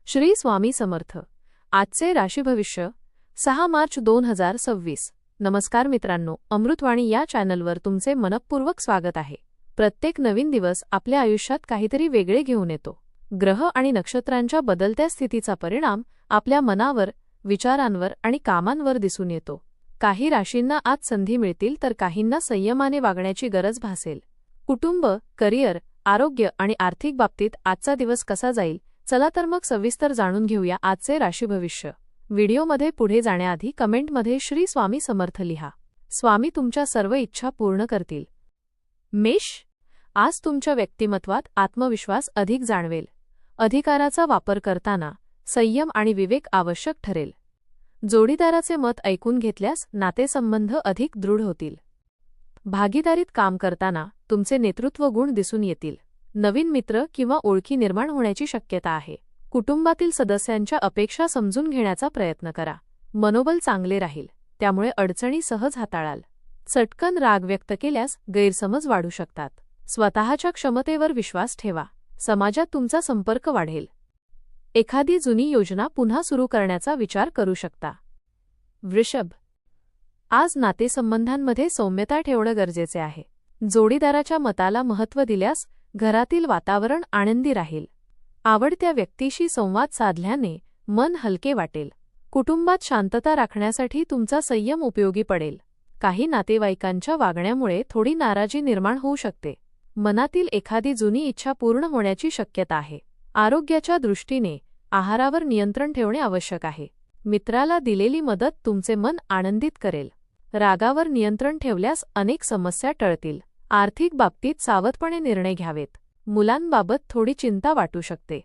श्री स्वामी समर्थ. आजचे राशी भविष्य 6 मार्च 2026. नमस्कार मित्रांनो, अमृतवाणी या चॅनलवर तुमचे मनःपूर्वक स्वागत आहे. प्रत्येक नवीन दिवस आपल्या आयुष्यात काहीतरी वेगळे घेऊन येतो. ग्रह आणि नक्षत्रांच्या बदलत्या स्थितीचा परिणाम आपल्या मनावर, विचारांवर आणि कामांवर दिसून येतो. काही राशींना आज संधी मिळतील तर काहींना संयमाने वागण्याची गरज भासेल. कुटुंब, करिअर, आरोग्य आणि आर्थिक बाबतीत आजचा दिवस कसा जाईल, चला तर मग सविस्तर जाणून घेऊया आजचे राशी भविष्य. व्हिडिओमध्ये पुढे जाण्याआधी कमेंटमध्ये श्री स्वामी समर्थ लिहा. स्वामी तुमच्या सर्व इच्छा पूर्ण करतील. मेष, आज तुमच्या व्यक्तिमत्वात आत्मविश्वास अधिक जाणवेल. अधिकाराचा वापर करताना संयम आणि विवेक आवश्यक ठरेल. जोडीदाराचे मत ऐकून घेतल्यास नातेसंबंध अधिक दृढ होतील. भागीदारीत काम करताना तुमचे नेतृत्व गुण दिसून येतील. नवीन मित्र किंवा ओळखी निर्माण होण्याची शक्यता आहे. कुटुंबातील सदस्यांच्या अपेक्षा समजून घेण्याचा प्रयत्न करा. मनोबल चांगले राहील, त्यामुळे अडचणी सहज हाताळाल. चटकन राग व्यक्त केल्यास गैरसमज वाढू शकतात. स्वतःच्या क्षमतेवर विश्वास ठेवा. समाजात तुमचा संपर्क वाढेल. एखादी जुनी योजना पुन्हा सुरू करण्याचा विचार करू शकता. वृषभ, आज नातेसंबंधांमध्ये सौम्यता ठेवणं गरजेचे आहे. जोडीदाराच्या मताला महत्त्व दिल्यास घरातील वातावरण आनंदी राहील. आवडत्या व्यक्तीशी संवाद साधल्याने मन हलके वाटेल. कुटुंबात शांतता राखण्यासाठी तुमचा संयम उपयोगी पडेल. काही नातेवाईकांच्या वागण्यामुळे थोडी नाराजी निर्माण होऊ शकते. मनातील एखादी जुनी इच्छा पूर्ण होण्याची शक्यता आहे. आरोग्याच्या दृष्टीने आहारावर नियंत्रण ठेवणे आवश्यक आहे. मित्राला दिलेली मदत तुमचे मन आनंदित करेल. रागावर नियंत्रण ठेवल्यास अनेक समस्या टळतील. आर्थिक बाबतीत सावधपणे निर्णय घ्यावेत. मुलांबाबत थोडी चिंता वाटू शकते.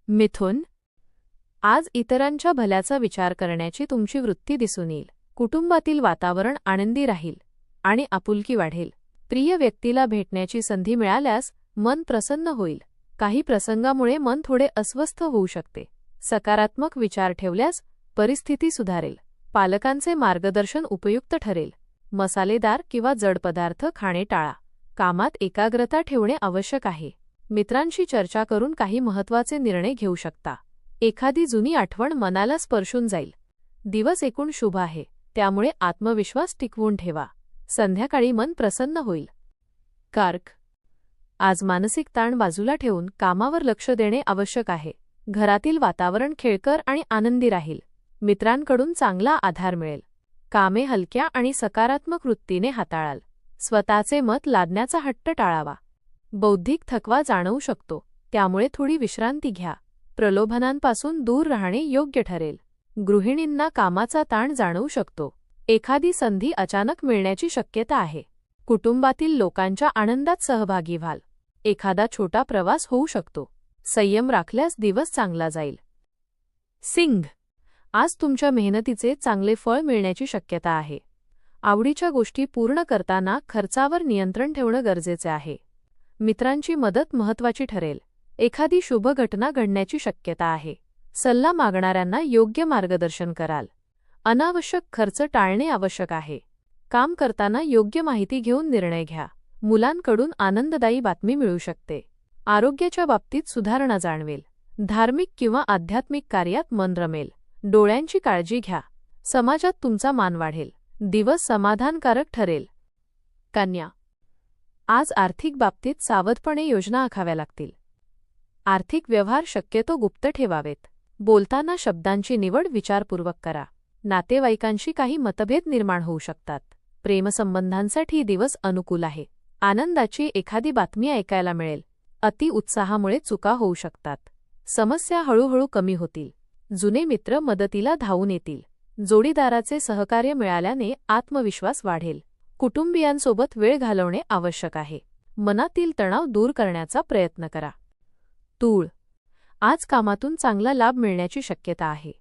मिथुन, आज इतरांच्या भल्याचा विचार करण्याची तुमची वृत्ती दिसून येईल. कुटुंबातील वातावरण आनंदी राहील आणि आपुलकी वाढेल. प्रिय व्यक्तीला भेटण्याची संधी मिळाल्यास मन प्रसन्न होईल. काही प्रसंगामुळे मन थोडे अस्वस्थ होऊ शकते. सकारात्मक विचार ठेवल्यास परिस्थिती सुधारेल. पालकांचे मार्गदर्शन उपयुक्त ठरेल. मसालेदार किंवा जड पदार्थ खाणे टाळा. कामात एकाग्रता ठेवणे आवश्यक आहे. मित्रांशी चर्चा करून काही महत्त्वाचे निर्णय घेऊ शकता. एखादी जुनी आठवण मनाला स्पर्शून जाईल. दिवस एकूण शुभ आहे, त्यामुळे आत्मविश्वास टिकवून ठेवा. संध्याकाळी मन प्रसन्न होईल. कर्क, आज मानसिक ताण बाजूला ठेवून कामावर लक्ष देणे आवश्यक आहे. घरातील वातावरण खेळकर आणि आनंदी राहील. मित्रांकडून चांगला आधार मिळेल. कामे हलक्या आणि सकारात्मक वृत्तीने हाताळाल. स्वतःचे मत लादण्याचा हट्ट टाळावा. बौद्धिक थकवा जाणवू शकतो, त्यामुळे थोडी विश्रांती घ्या. प्रलोभनांपासून दूर राहणे योग्य ठरेल. गृहिणींना कामाचा ताण जाणवू शकतो. एखादी संधी अचानक मिळण्याची शक्यता आहे. कुटुंबातील लोकांच्या आनंदात सहभागी व्हाल. एखादा छोटा प्रवास होऊ शकतो. संयम राखल्यास दिवस चांगला जाईल. सिंह, आज तुमच्या मेहनतीचे चांगले फळ मिळण्याची शक्यता आहे. आवडीच्या गोष्टी पूर्ण करताना खर्चावर नियंत्रण ठेवणं गरजेचे आहे. मित्रांची मदत महत्त्वाची ठरेल. एखादी शुभ घटना घडण्याची शक्यता आहे. सल्ला मागणाऱ्यांना योग्य मार्गदर्शन कराल. अनावश्यक खर्च टाळणे आवश्यक आहे. काम करताना योग्य माहिती घेऊन निर्णय घ्या. मुलांकडून आनंददायी बातमी मिळू शकते. आरोग्याच्या बाबतीत सुधारणा जाणवेल. धार्मिक किंवा आध्यात्मिक कार्यात मन रमेल. डोळ्यांची काळजी घ्या. समाजात तुमचा मान वाढेल. दिवस समाधानकारक ठरेल. कन्या, आज आर्थिक बाबतीत सावधपणे योजना आखाव्या लागतील. आर्थिक व्यवहार शक्यतो गुप्त ठेवावेत. बोलताना शब्दांची निवड विचारपूर्वक करा. नातेवाईकांशी काही मतभेद निर्माण होऊ शकतात. प्रेमसंबंधांसाठी दिवस अनुकूल आहे. आनंदाची एखादी बातमी ऐकायला मिळेल. अति उत्साहामुळे चुका होऊ शकतात. समस्या हळूहळू कमी होतील. जुने मित्र मदतीला धावून येतील. जोडीदाराचे सहकार्य मिळाल्याने आत्मविश्वास वाढेल. कुटुंबियांसोबत वेळ घालवणे आवश्यक आहे. मनातील तणाव दूर करण्याचा प्रयत्न करा. तूळ, आज कामातून चांगला लाभ मिळण्याची शक्यता आहे.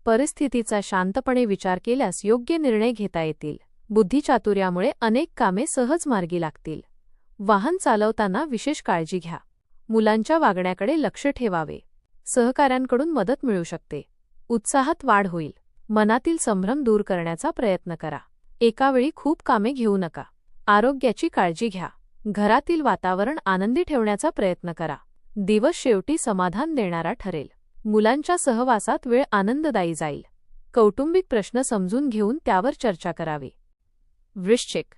परिस्थितीचा शांतपणे विचार केल्यास योग्य निर्णय घेता येतील. बुद्धिचातुर्यामुळे अनेक कामे सहज मार्गी लागतील. वाहन चालवताना विशेष काळजी घ्या. मुलांच्या वागण्याकडे लक्ष ठेवावे. सहकाऱ्यांकडून मदत मिळू शकते. उत्साहात वाढ होईल. मनातील संभ्रम दूर करण्याचा प्रयत्न करा. एकावेळी खूप कामे घेऊ नका. आरोग्याची काळजी घ्या. घरातील वातावरण आनंदी ठेवण्याचा प्रयत्न करा. दिवस शेवटी समाधान देणारा ठरेल. मुलांच्या सहवासात वेळ आनंददायी जाईल. कौटुंबिक प्रश्न समजून घेऊन त्यावर चर्चा करावी. वृश्चिक.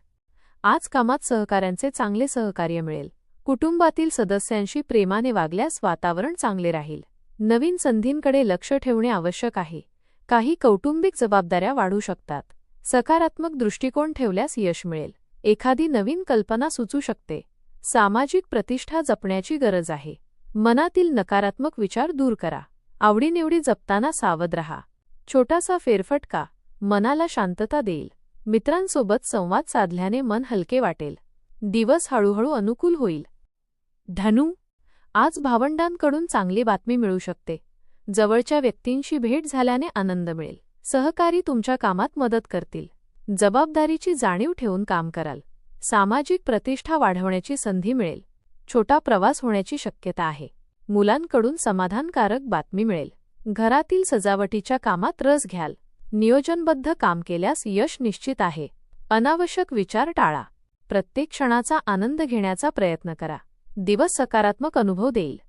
आज कामात सहकाऱ्यांचे चांगले सहकार्य मिळेल. कुटुंबातील सदस्यांशी प्रेमाने वागल्यास वातावरण चांगले राहील. नवीन संधींकडे लक्ष ठेवणे आवश्यक आहे. काही कौटुंबिक जबाबदाऱ्या वाढू शकतात. सकारात्मक दृष्टिकोन ठेवल्यास यश मिळेल. एखादी नवीन कल्पना सुचू शकते. सामाजिक प्रतिष्ठा जपण्याची गरज आहे. मनातील नकारात्मक विचार दूर करा. आवडीनिवडी जपताना सावध रहा. छोटासा फेरफटका मनाला शांतता देईल. मित्रांसोबत संवाद साधल्याने मन हलके वाटेल. दिवस हळूहळू अनुकूल होईल. धनु. आज भावंडांकडून चांगली बातमी मिळू शकते. जवळच्या व्यक्तींशी भेट झाल्याने आनंद मिळेल. सहकारी तुमच्या कामात मदत करतील. जबाबदारीची जाणीव ठेवून काम कराल. सामाजिक प्रतिष्ठा वाढवण्याची संधी मिळेल. छोटा प्रवास होण्याची शक्यता आहे. मुलांकडून समाधानकारक बातमी मिळेल. घरातील सजावटीच्या कामात रस घ्याल. नियोजनबद्ध काम केल्यास यश निश्चित आहे. अनावश्यक विचार टाळा. प्रत्येक क्षणाचा आनंद घेण्याचा प्रयत्न करा. दिवस सकारात्मक अनुभव देईल.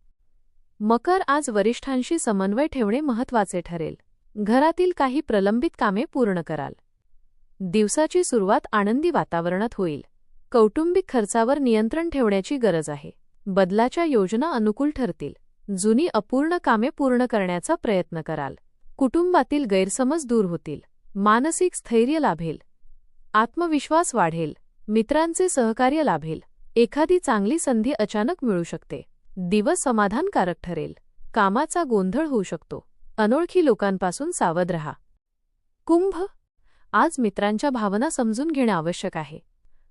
मकर. आज वरिष्ठांशी समन्वय ठेवणे महत्त्वाचे ठरेल. घरातील काही प्रलंबित कामे पूर्ण कराल. दिवसाची सुरुवात आनंदी वातावरणात होईल. कौटुंबिक खर्चावर नियंत्रण ठेवण्याची गरज आहे. बदलाच्या योजना अनुकूल ठरतील. जुनी अपूर्ण कामे पूर्ण करण्याचा प्रयत्न कराल. कुटुंबातील गैरसमज दूर होतील. मानसिक स्थैर्य लाभेल. आत्मविश्वास वाढेल. मित्रांचे सहकार्य लाभेल. एखादी चांगली संधी अचानक मिळू शकते. दिवस समाधानकारक ठरेल. कामाचा गोंधळ होऊ शकतो. अनोळखी लोकांपासून सावध रहा. कुंभ. आज मित्रांच्या भावना समजून घेणे आवश्यक आहे.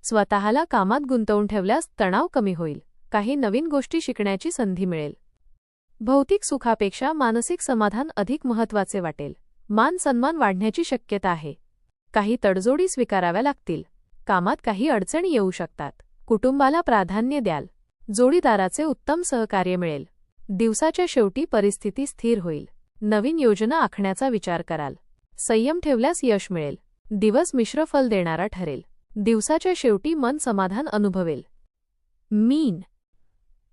स्वतःला कामात गुंतवून ठेवल्यास तणाव कमी होईल. काही नवीन गोष्टी शिकण्याची संधी मिळेल. भौतिक सुखापेक्षा मानसिक समाधान अधिक महत्त्वाचे वाटेल. मान सन्मान वाढण्याची शक्यता आहे. काही तडजोडी स्वीकाराव्या लागतील. कामात काही अडचणी येऊ शकतात. कुटुंबाला प्राधान्य द्याल. जोडीदाराचे उत्तम सहकार्य मिळेल. दिवसाच्या शेवटी परिस्थिती स्थिर होईल. नवीन योजना आखण्याचा विचार कराल. संयम ठेवल्यास यश मिळेल. दिवस मिश्र फल देणारा ठरेल. दिवसाच्या शेवटी मन समाधान अनुभवेल. मीन.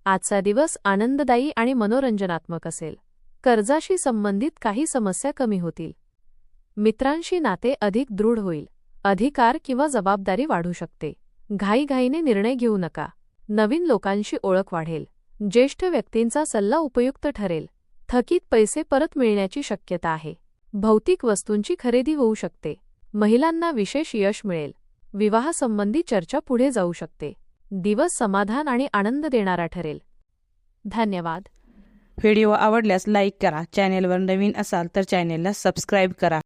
आजचा दिवस आनंददायी आणि मनोरंजनात्मक असेल. कर्जाशी संबंधित काही समस्या कमी होतील. मित्रांशी नाते अधिक दृढ होईल. अधिकार किंवा जबाबदारी वाढू शकते. घाईघाईने निर्णय घेऊ नका. नवीन लोकांशी ओळख वाढेल. ज्येष्ठ व्यक्तींचा सल्ला उपयुक्त ठरेल. थकीत पैसे परत मिळण्याची शक्यता आहे. भौतिक वस्तूंची खरेदी होऊ शकते. महिलांना विशेष यश मिळेल. विवाहासंबंधी चर्चा पुढे जाऊ शकते. दिवस समाधान आणि आनंद देणारा ठरेल. धन्यवाद. व्हिडिओ आवडल्यास लाईक करा. चॅनेलवर नवीन असाल तर चॅनेलला सबस्क्राईब करा.